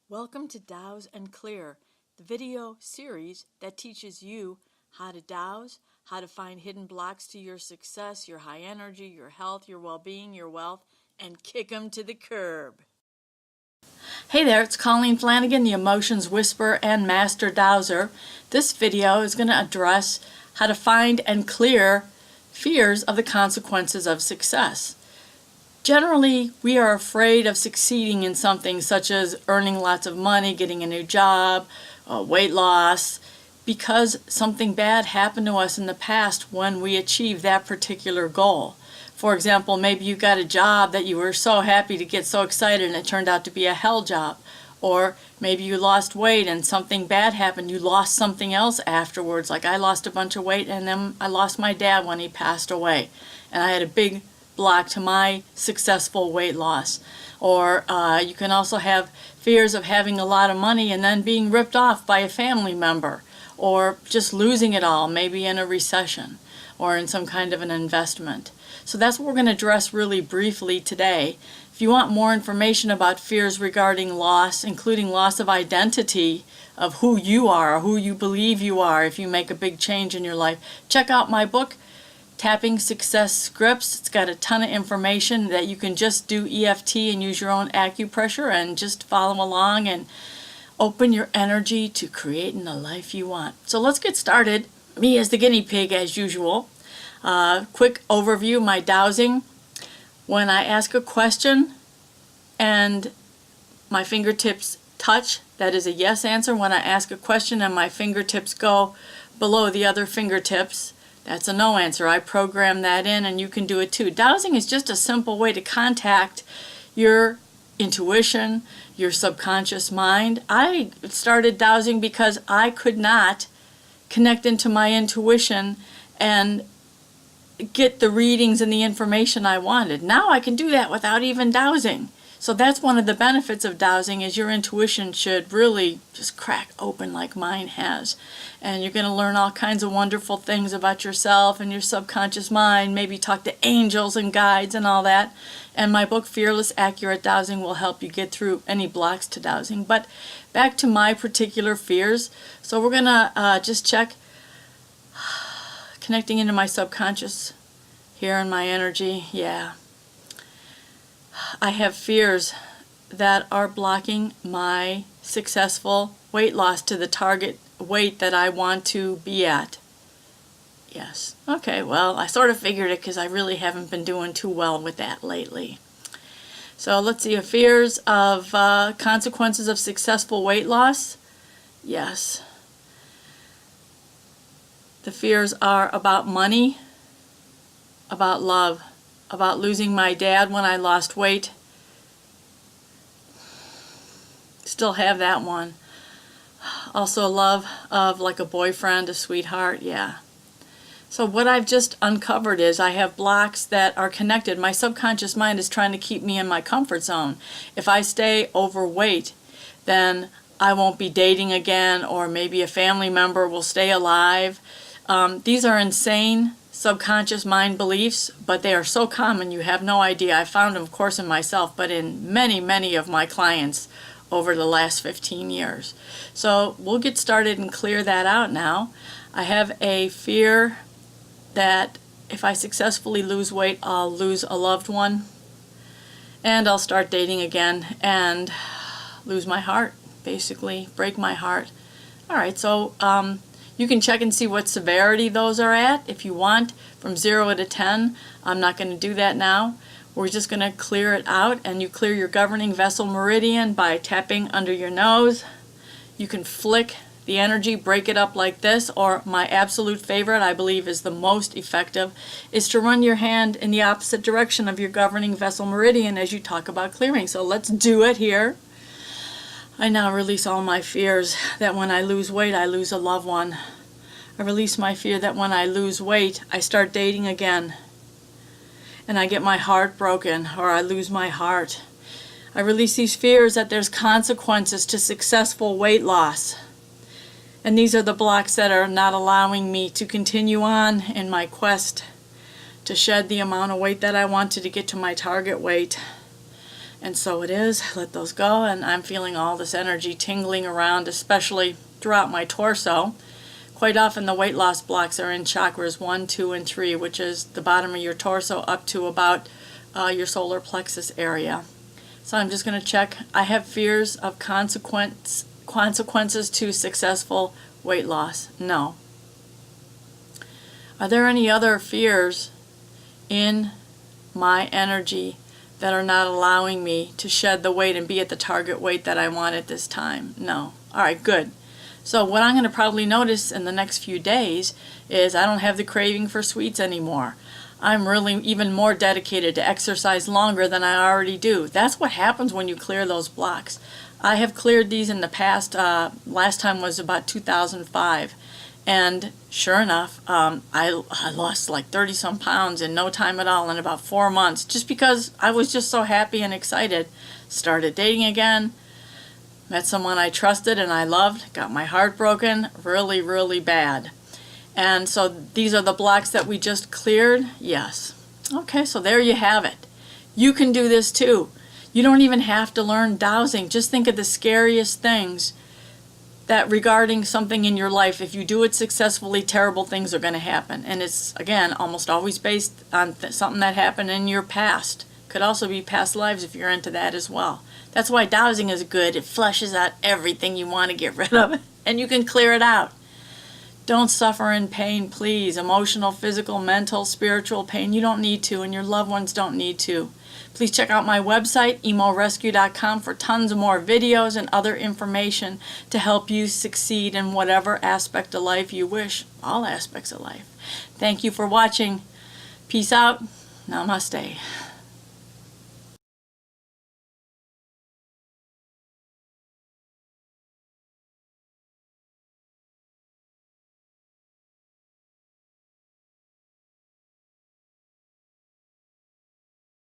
Welcome to Dowse and Clear, the video series that teaches you how to dowse, how to find hidden blocks to your success, your high energy, your health, your well-being, your wealth, and kick them to the curb. Hey there, it's Colleen Flanagan, the Emotions Whisperer and Master Dowser. This video is going to address how to find and clear fears of the consequences of success. Generally, we are afraid of succeeding in something such as earning lots of money, getting a new job, weight loss, because something bad happened to us in the past when we achieved that particular goal. For example, maybe you got a job that you were so happy to get so excited and it turned out to be a hell job. Or maybe you lost weight and something bad happened, you lost something else afterwards. Like I lost a bunch of weight and then I lost my dad when he passed away. And I had a big block to my successful weight loss. Or you can also have fears of having a lot of money and then being ripped off by a family member, or just losing it all, maybe in a recession or in some kind of an investment. So that's what we're going to address really briefly today. If you want more information about fears regarding loss, including loss of identity of who you are or who you believe you are if you make a big change in your life, check out my book, Tapping Success Scripts. It's got a ton of information that you can just do EFT and use your own acupressure and just follow along and open your energy to creating the life you want. So let's get started. Me as the guinea pig as usual. Quick overview, my dowsing. When I ask a question and my fingertips touch, that is a yes answer. When I ask a question and my fingertips go below the other fingertips, that's a no answer. I program that in and you can do it too. Dowsing is just a simple way to contact your intuition, your subconscious mind. I started dowsing because I could not connect into my intuition and get the readings and the information I wanted. Now I can do that without even dowsing. So that's one of the benefits of dowsing, is your intuition should really just crack open like mine has. And you're going to learn all kinds of wonderful things about yourself and your subconscious mind, maybe talk to angels and guides and all that. And my book, Fearless Accurate Dowsing, will help you get through any blocks to dowsing. But back to my particular fears. So we're going to just check connecting into my subconscious here in my energy. Yeah. I have fears that are blocking my successful weight loss to the target weight that I want to be at. Yes. Okay, well, I sort of figured it because I really haven't been doing too well with that lately. So let's see, fears of consequences of successful weight loss. Yes. The fears are about money, about love, about losing my dad when I lost weight. Still have that one. Also love of like a boyfriend, a sweetheart, yeah. So what I've just uncovered is I have blocks that are connected. My subconscious mind is trying to keep me in my comfort zone. If I stay overweight, then I won't be dating again, or maybe a family member will stay alive. These are insane subconscious mind beliefs, but they are so common you have no idea. I found them, of course, in myself, but in many, many of my clients over the last 15 years. So we'll get started and clear that out now. I have a fear that if I successfully lose weight, I'll lose a loved one, and I'll start dating again and lose my heart, basically break my heart. All right, so you can check and see what severity those are at if you want, from 0 to 10. I'm not going to do that now. We're just going to clear it out, and you clear your governing vessel meridian by tapping under your nose. You can flick the energy, break it up like this, or my absolute favorite, I believe is the most effective, is to run your hand in the opposite direction of your governing vessel meridian as you talk about clearing. So let's do it here. I now release all my fears that when I lose weight, I lose a loved one. I release my fear that when I lose weight, I start dating again and I get my heart broken, or I lose my heart. I release these fears that there's consequences to successful weight loss. And these are the blocks that are not allowing me to continue on in my quest to shed the amount of weight that I wanted to get to my target weight. And so it is. Let those go, and I'm feeling all this energy tingling around, especially throughout my torso. Quite often the weight loss blocks are in chakras 1, 2, and 3, which is the bottom of your torso up to about your solar plexus area. So I'm just going to check. I have fears of consequences to successful weight loss. No. Are there any other fears in my energy that are not allowing me to shed the weight and be at the target weight that I want at this time? No. All right, good. So what I'm going to probably notice in the next few days is I don't have the craving for sweets anymore. I'm really even more dedicated to exercise longer than I already do. That's what happens when you clear those blocks. I have cleared these in the past. Last time was about 2005. And sure enough, I lost like 30-some pounds in no time at all, in about 4 months, just because I was just so happy and excited. Started dating again, met someone I trusted and I loved, got my heart broken really, really bad. And so these are the blocks that we just cleared? Yes. Okay, so there you have it. You can do this too. You don't even have to learn dowsing. Just think of the scariest things that regarding something in your life. If you do it successfully, terrible things are going to happen. And it's, again, almost always based on something that happened in your past. Could also be past lives if you're into that as well. That's why dowsing is good. It flushes out everything you want to get rid of, and you can clear it out. Don't suffer in pain, please. Emotional, physical, mental, spiritual pain. You don't need to, and your loved ones don't need to. Please check out my website, emorescue.com, for tons of more videos and other information to help you succeed in whatever aspect of life you wish. All aspects of life. Thank you for watching. Peace out. Namaste.